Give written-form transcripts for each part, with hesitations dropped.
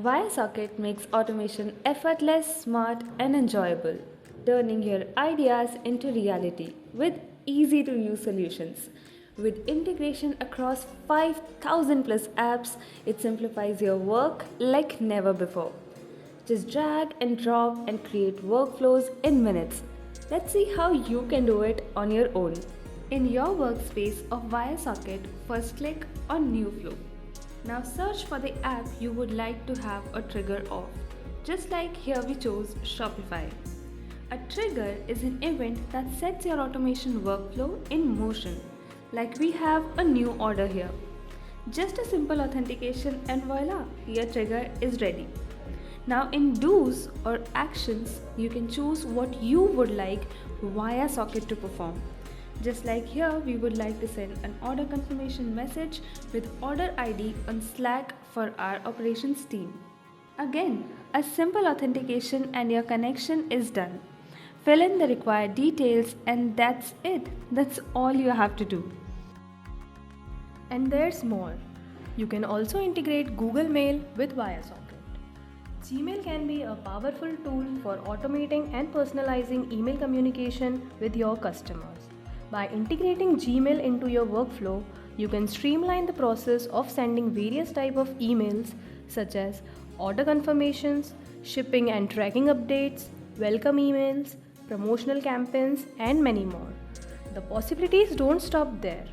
ViaSocket makes automation effortless, smart, and enjoyable, turning your ideas into reality with easy to use solutions. With integration across 5,000 plus apps, it simplifies your work like never before. Just drag and drop and create workflows in minutes. Let's see how you can do it on your own. In your workspace of ViaSocket, first click on New Flow. Now search for the app you would like to have a trigger of. Just like here we chose Shopify. A trigger is an event that sets your automation workflow in motion. Like we have a new order here. Just a simple authentication and voila, your trigger is ready. Now in do's or actions, you can choose what you would like ViaSocket to perform. Just like here, we would like to send an order confirmation message with order ID on Slack for our operations team. Again, a simple authentication and your connection is done. Fill in the required details and that's it. That's all you have to do. And there's more. You can also integrate Google Mail with ViaSocket. Gmail can be a powerful tool for automating and personalizing email communication with your customers. By integrating Gmail into your workflow, you can streamline the process of sending various types of emails such as order confirmations, shipping and tracking updates, welcome emails, promotional campaigns, and many more. The possibilities don't stop there.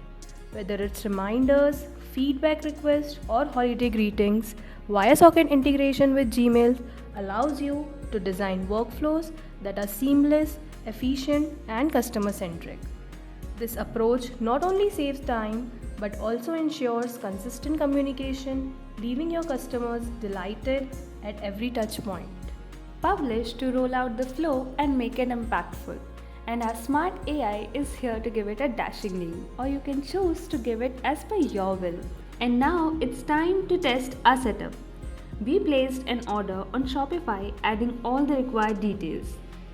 Whether it's reminders, feedback requests, or holiday greetings, ViaSocket integration with Gmail allows you to design workflows that are seamless, efficient, and customer-centric. This approach not only saves time but also ensures consistent communication, leaving your customers delighted at every touch point. Publish to roll out the flow and make it impactful. And our smart AI is here to give it a dashing name, or you can choose to give it as per your will. And now it's time to test our setup. We placed an order on Shopify, adding all the required details.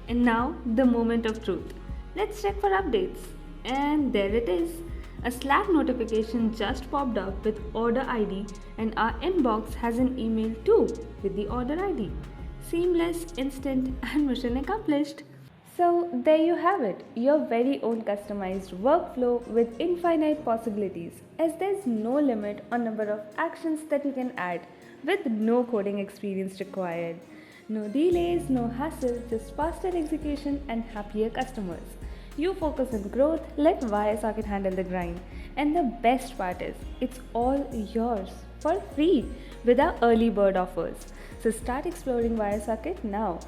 And now the moment of truth. Let's check for updates. And there it is. A Slack notification just popped up with order ID, and our inbox has an email too with the order ID. Seamless, instant, and mission accomplished. So there you have it, your very own customized workflow with infinite possibilities, as there's no limit on number of actions that you can add with no coding experience required. No delays, no hassle, just faster execution and happier customers. You focus on growth, let ViaSocket handle the grind. And the best part is, it's all yours for free with our early bird offers. So start exploring ViaSocket now.